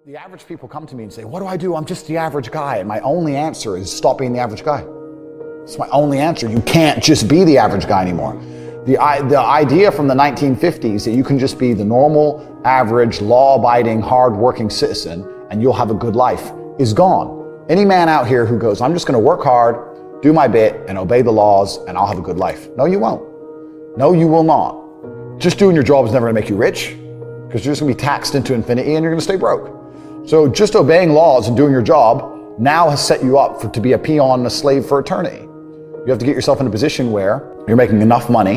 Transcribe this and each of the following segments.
The average people come to me and say, what do I do? I'm just the average guy. And my only answer is stop being the average guy. It's my only answer. You can't just be the average guy anymore. The idea from the 1950s that you can just be the normal, average, law-abiding, hard-working citizen and you'll have a good life is gone. Any man out here who goes, I'm just going to work hard, do my bit, and obey the laws, and I'll have a good life. No, you won't. No, you will not. Just doing your job is never going to make you rich because you're just going to be taxed into infinity and you're going to stay broke. So just obeying laws and doing your job now has set you up to be a peon and a slave for eternity. You have to get yourself in a position where you're making enough money.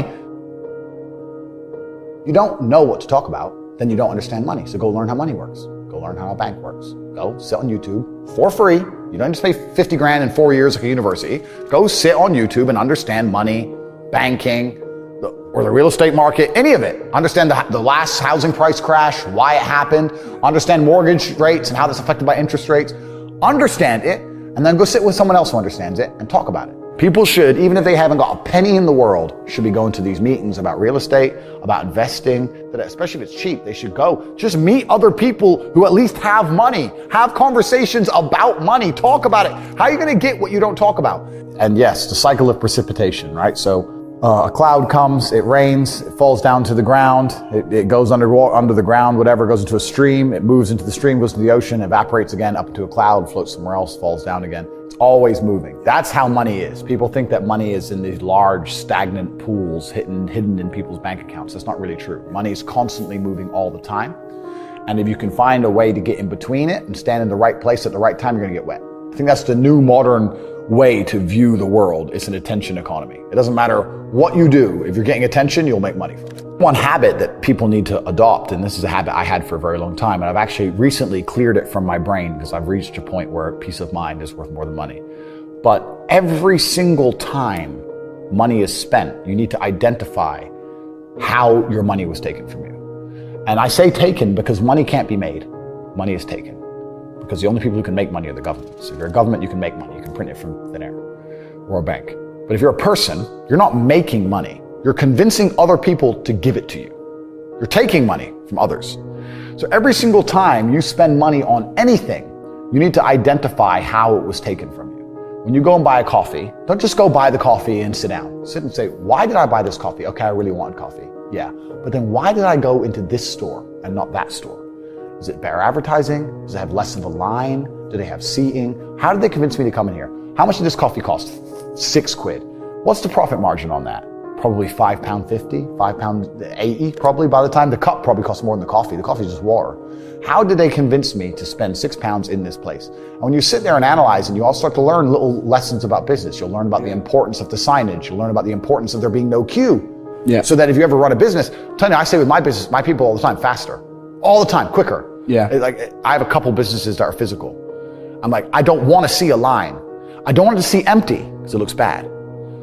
You don't know what to talk about, then you don't understand money. So go learn how money works. Go learn how a bank works. Go sit on YouTube for free. You don't just pay 50 grand in 4 years like a university. Go sit on YouTube and understand money, banking, or the real estate market, any of it. Understand the last housing price crash, why it happened, understand mortgage rates and how that's affected by interest rates. Understand it, and then go sit with someone else who understands it and talk about it. People should, even if they haven't got a penny in the world, should be going to these meetings about real estate, about investing, that especially if it's cheap, they should go. Just meet other people who at least have money. Have conversations about money. Talk about it. How are you going to get what you don't talk about? And yes, the cycle of precipitation, right? So a cloud comes, it rains, it falls down to the ground, it goes under the ground, whatever, goes into a stream, it moves into the stream, goes to the ocean, evaporates again, up into a cloud, floats somewhere else, falls down again. It's always moving. That's how money is. People think that money is in these large, stagnant pools hidden in people's bank accounts. That's not really true. Money is constantly moving all the time. And if you can find a way to get in between it and stand in the right place at the right time, you're going to get wet. I think that's the new modern way to view the world. It's an attention economy. It doesn't matter what you do. If you're getting attention, you'll make money from it. One habit that people need to adopt, and this is a habit I had for a very long time, and I've actually recently cleared it from my brain because I've reached a point where peace of mind is worth more than money. But every single time money is spent, you need to identify how your money was taken from you. And I say taken because money can't be made. Money is taken. Because the only people who can make money are the government. So if you're a government, you can make money. You can print it from thin air or a bank. But if you're a person, you're not making money. You're convincing other people to give it to you. You're taking money from others. So every single time you spend money on anything, you need to identify how it was taken from you. When you go and buy a coffee, don't just go buy the coffee and sit down. Sit and say, why did I buy this coffee? Okay, I really wanted coffee. Yeah. But then why did I go into this store and not that store? Is it better advertising? Does it have less of a line? Do they have seating? How did they convince me to come in here? How much did this coffee cost? £6. What's the profit margin on that? Probably £5.50, £5.80 probably by the time. The cup probably costs more than the coffee. The coffee is just water. How did they convince me to spend £6 in this place? And when you sit there and analyze and you all start to learn little lessons about business, you'll learn about the importance of the signage. You'll learn about the importance of there being no queue. Yeah. So that if you ever run a business, I'm telling you, I say with my business, my people all the time, faster. All the time, quicker. Yeah. Like I have a couple businesses that are physical. I'm like, I don't want to see a line. I don't want it to see empty because it looks bad.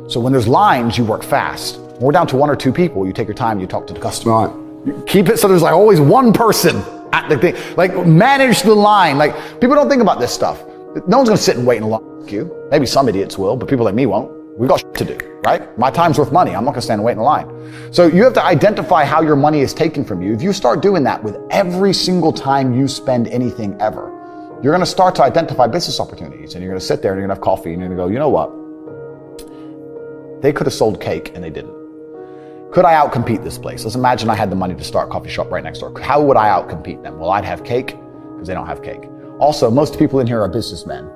So when there's lines, you work fast. When we're down to 1 or 2 people, you take your time, you talk to the customer. Right. You keep it so there's like always one person at the thing. Like manage the line. Like people don't think about this stuff. No one's going to sit and wait in a long queue. Maybe some idiots will, but people like me won't. We've got shit to do, right? My time's worth money. I'm not going to stand and wait in a line. So you have to identify how your money is taken from you. If you start doing that with every single time you spend anything ever, you're going to start to identify business opportunities and you're going to sit there and you're going to have coffee and you're going to go, you know what? They could have sold cake and they didn't. Could I outcompete this place? Let's imagine I had the money to start a coffee shop right next door. How would I outcompete them? Well, I'd have cake because they don't have cake. Also, most people in here are businessmen.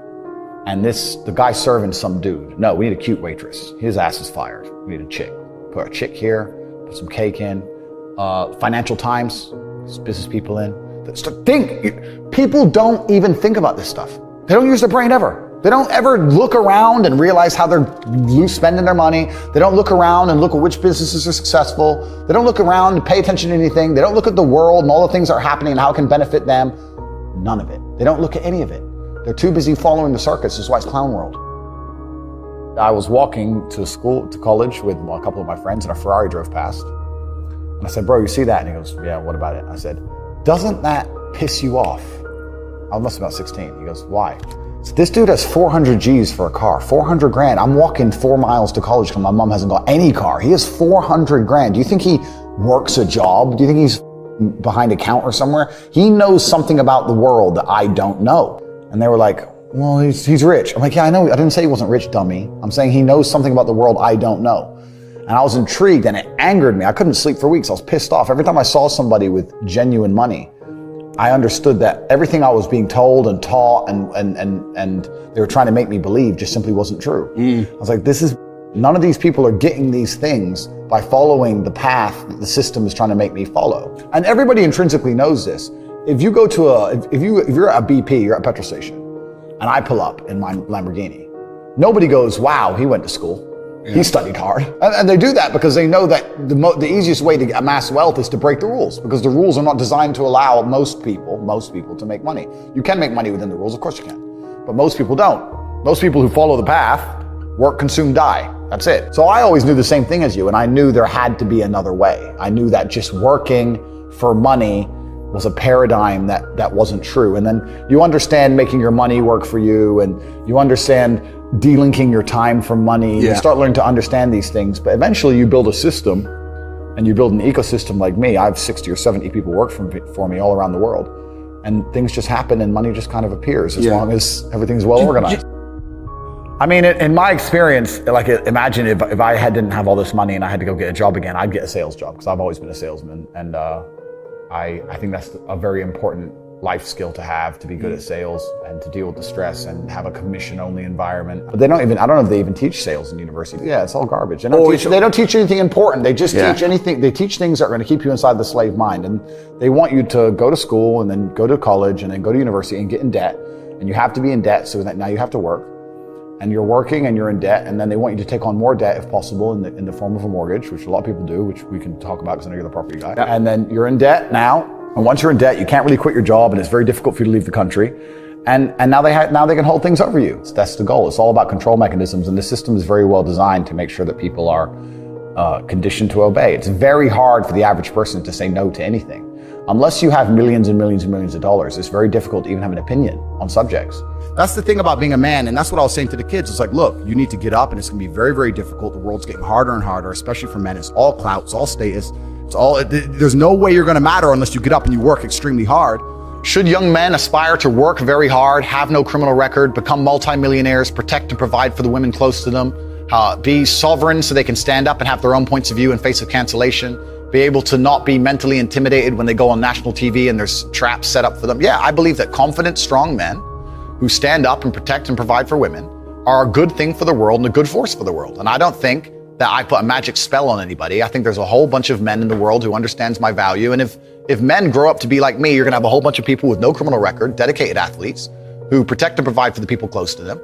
And the guy serving some dude. No, we need a cute waitress. His ass is fired. We need a chick. Put a chick here, put some cake in. Financial Times, business people in. People don't even think about this stuff. They don't use their brain ever. They don't ever look around and realize how they're spending their money. They don't look around and look at which businesses are successful. They don't look around and pay attention to anything. They don't look at the world and all the things that are happening and how it can benefit them. None of it. They don't look at any of it. They're too busy following the circus. This is why it's clown world. I was walking to college with a couple of my friends and a Ferrari drove past. And I said, bro, you see that? And he goes, yeah, what about it? I said, doesn't that piss you off? I must be about 16. He goes, why? So this dude has 400 G's for a car, 400 grand. I'm walking 4 miles to college because my mom hasn't got any car. He has 400 grand. Do you think he works a job? Do you think he's behind a counter somewhere. He knows something about the world that I don't know. And they were like, well, he's rich. I'm like, yeah, I know. I didn't say he wasn't rich, dummy. I'm saying he knows something about the world I don't know. And I was intrigued and it angered me. I couldn't sleep for weeks. I was pissed off. Every time I saw somebody with genuine money, I understood that everything I was being told and taught and they were trying to make me believe just simply wasn't true. I was like, none of these people are getting these things by following the path that the system is trying to make me follow. And everybody intrinsically knows this. If you go to if you're at a BP, you're at a petrol station, and I pull up in my Lamborghini, nobody goes, wow, he went to school. Yeah. He studied hard. And they do that because they know that the easiest way to amass wealth is to break the rules, because the rules are not designed to allow most people to make money. You can make money within the rules, of course you can, but most people don't. Most people who follow the path work, consume, die. That's it. So I always knew the same thing as you, and I knew there had to be another way. I knew that just working for money was a paradigm that wasn't true. And then you understand making your money work for you, and you understand delinking your time from money. You start learning to understand these things, but eventually you build a system and you build an ecosystem like me. I have 60 or 70 people work for me all around the world, and things just happen and money just kind of appears as long as everything's well organized. I mean, in my experience, like, imagine if I didn't have all this money and I had to go get a job again, I'd get a sales job, because I've always been a salesman. And I think that's a very important life skill to have, to be good at sales and to deal with the stress and have a commission-only environment. But I don't know if they even teach sales in university. Yeah, it's all garbage. They don't teach anything important. They just teach anything. They teach things that are going to keep you inside the slave mind. And they want you to go to school and then go to college and then go to university and get in debt. And you have to be in debt, so that now you have to work. And you're working and you're in debt, and then they want you to take on more debt if possible in the form of a mortgage, which a lot of people do, which we can talk about because I know you're the property guy. Yeah. And then you're in debt now, and once you're in debt, you can't really quit your job, and it's very difficult for you to leave the country. And now they can hold things over you. So that's the goal. It's all about control mechanisms, and the system is very well designed to make sure that people are conditioned to obey. It's very hard for the average person to say no to anything. Unless you have millions and millions and millions of dollars, it's very difficult to even have an opinion on subjects. That's the thing about being a man, and that's what I was saying to the kids. It's like, look, you need to get up, and it's going to be very, very difficult. The world's getting harder and harder, especially for men. It's all clout, it's all status, there's no way you're going to matter unless you get up and you work extremely hard. Should young men aspire to work very hard, have no criminal record, become multimillionaires, protect and provide for the women close to them, be sovereign so they can stand up and have their own points of view in face of cancellation, be able to not be mentally intimidated when they go on national TV and there's traps set up for them? Yeah, I believe that confident, strong men who stand up and protect and provide for women are a good thing for the world and a good force for the world. And I don't think that I put a magic spell on anybody. I think there's a whole bunch of men in the world who understands my value. And if men grow up to be like me, you're gonna have a whole bunch of people with no criminal record, dedicated athletes, who protect and provide for the people close to them,